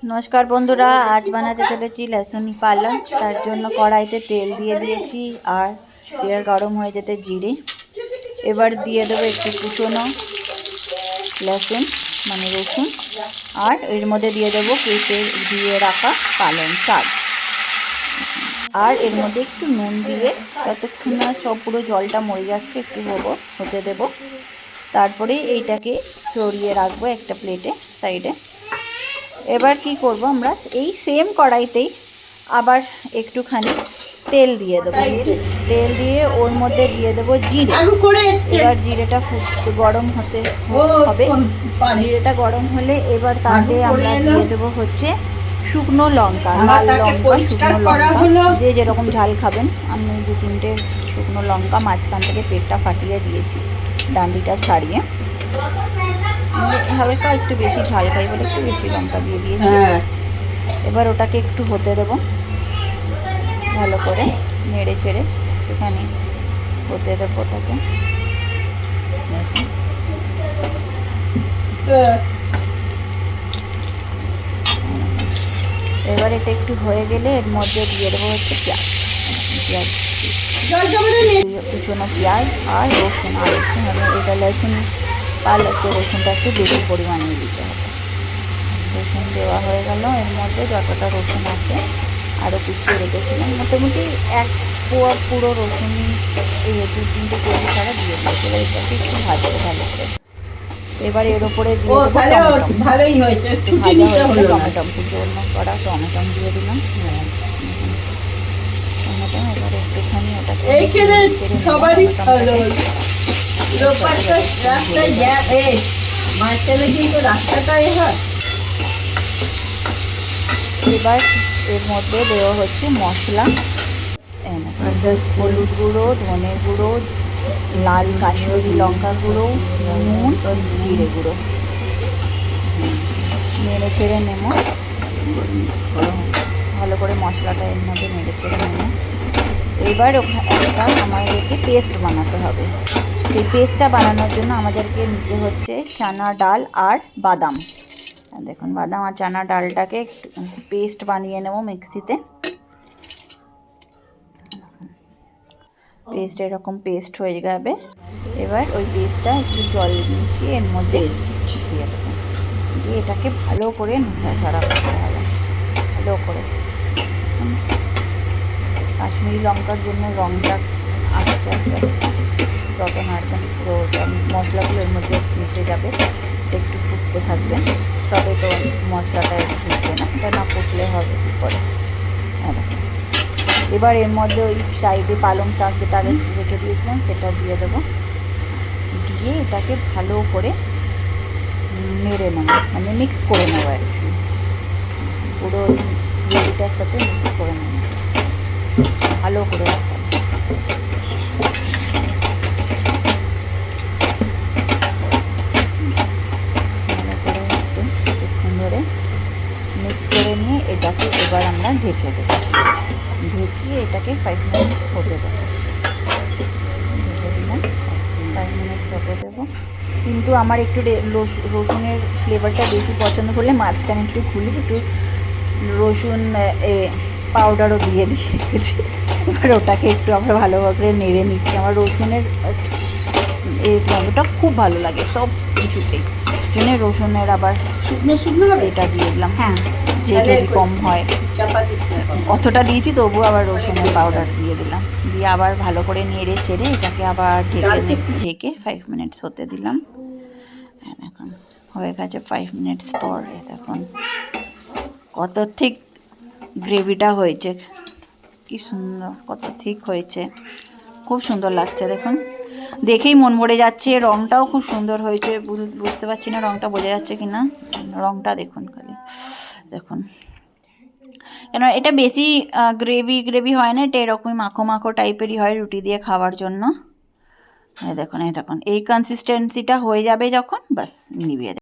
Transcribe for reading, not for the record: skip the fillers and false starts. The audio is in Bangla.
নমস্কার বন্ধুরা, আজ বানাতে চলেছি লসুনি পালং। তার জন্য কড়াইতে তেল দিয়ে দিয়েছি আর তেল গরম হয়ে যেতে জিরে। এবার দিয়ে দেবো একটু কুচনো লসুন মানে রসুন, আর এর মধ্যে দিয়ে দেবো কেটে দিয়ে রাখা পালং শাক, আর এর মধ্যে একটু নুন দিয়ে ততক্ষণ না সব পুরো জলটা মরে যাচ্ছে একটু হতে দেবো। তারপরে এইটাকে সরিয়ে রাখবো একটা প্লেটে সাইডে। এবার কি করব, আমরা এই সেম কড়াইতেই আবার একটুখানি তেল দিয়ে দেবো। তেল দিয়ে ওর মধ্যে দিয়ে দেবো জিরে। এবার জিরেটা গরম হতে হবে। জিরেটা গরম হলে এবার তাতে আমরা দিয়ে দেবো হচ্ছে শুকনো লঙ্কা, লাল লঙ্কা, শুকনো লঙ্কা, যে যেরকম ঝাল খাবেন। আমি 2-3টে শুকনো লঙ্কা মাঝখান থেকে পেটটা ফাটিয়ে দিয়েছি, ডান্ডিটা ছাড়িয়ে। হালকা একটু বেশি ঝাল খাই বলে একটু বেশি লঙ্কা দিয়ে দিয়েছি। এবার ওটাকে একটু হতে দেবো, ভালো করে নেড়ে চেড়ে একটুখানি হতে দেবো ওটাকে। এবার এটা একটু হয়ে গেলে এর মধ্যে দিয়ে দেবো হচ্ছে পেঁয়াজ, কুচনো পেঁয়াজ আর রসুন। আর এটা লসুন পালকে রসুনটা একটু বেশি পরিমাণে দিতে হবে। রসুন দেওয়া হয়ে গেল, এর মধ্যে যতটা রসুন আছে আরও কুচিয়ে রেখেছিলাম, মোটামুটি 1 পোয়া পুরো রসুনই 2-3টে কেজি ছাড়া দিয়ে দিয়েছে। এবার এটাকে একটু ভাজতে ভালো করে। এবার এর ওপরে দিয়ে দেবো টমেটো, টমেটো জন্য করা টমেটো দিয়ে দিলাম। টমেটো এবার একটুখানি ওটাকে এবার এর মধ্যে দেওয়া হচ্ছে মশলা, হলুদ গুঁড়ো, ধনে গুঁড়ো, লাল কাশ্মীরি লঙ্কা গুঁড়ো, নুন, জিরে গুঁড়ো। নেড়ে ছেড়ে নেব ভালো করে, মশলাটা এর মধ্যে নেড়ে ছেড়ে নেব। এবার একটা আমাদেরকে পেস্ট বানাতে হবে। সেই পেস্টটা বানানোর জন্য আমাদেরকে নিতে হচ্ছে চানা ডাল আর বাদাম। দেখুন, বাদাম আর চানা ডালটাকে পেস্ট বানিয়ে নেব মিক্সিতে। পেস্ট এরকম পেস্ট হয়ে যাবে। এবার ওই পেস্টটা একটু জল মিশিয়ে এর মধ্যে দিয়ে দেবো, দিয়ে এটাকে ভালো করে নাড়াচাড়া করতে হবে ভালো করে। কাশ্মীরি লঙ্কার জন্য রঙটা আসছে আস্তে আস্তে, যত নাড়বেন পুরো মশলাগুলো এর মধ্যে মিশে যাবে। এটা একটু ফুটতে থাকবে, তবে তো মশলাটা ফুটবে না, এটা না ফুটলে হবে কী করে। এবার এর মধ্যে ওই সাইডে পালং শাক যেটা আগে রেখে দিয়েছিলাম সেটা দিয়ে দেবো, দিয়ে এটাকে ভালো করে নেড়ে নেবো, মানে মিক্স করে নেবো আর কি, পুরো ওই গ্রেভিটার সাথে মিক্স করে নেবো ভালো করে। ধরে মিক্স করে নিয়ে এটাকে এবার আমরা ঢেকে দেবো, ঢেকিয়ে এটাকে 5 মিনিটস হতে দেবো। ঢেকে দিলাম, 5 মিনিটস হতে দেবো। কিন্তু আমার একটু রসুনের ফ্লেভারটা বেশি পছন্দ করলে মাঝখানে একটু খুলে একটু রসুন পাউডারও দিয়ে দিয়েছি। এবার ওটাকে একটু আমরা ভালোভাবে নেড়ে নিচ্ছি। আমার রসুনের এই টমেটোটা খুব ভালো লাগে সব কিছুতেই, জন্য রসুনের আবার শুকনো এটা দিয়ে দিলাম। হ্যাঁ, যেহেতু কম হয় অতটা দিয়েছি, তবু আবার রসুনের পাউডার দিয়ে দিলাম, দিয়ে আবার ভালো করে নেড়ে ছেড়ে এটাকে আবার ঢেকে 5 মিনিটস হতে দিলাম। এখন হয়ে গেছে 5 মিনিটস পর। এখন কত ঠিক গ্রেভিটা হয়েছে, কি সুন্দর, কত ঠিক হয়েছে, খুব সুন্দর লাগছে। দেখুন, দেখেই মন ভরে যাচ্ছে। রঙটাও খুব সুন্দর হয়েছে, বুঝতে পারছি না রঙটা বোঝা যাচ্ছে কি না। রঙটা দেখুন খালি, দেখুন, কেন এটা বেশি গ্রেভি হয় না, এটা এরকমই মাখো মাখো টাইপেরই হয় রুটি দিয়ে খাওয়ার জন্য। দেখুন এই দেখুন, এই কনসিস্টেন্সিটা হয়ে যাবে যখন, বাস নিভিয়ে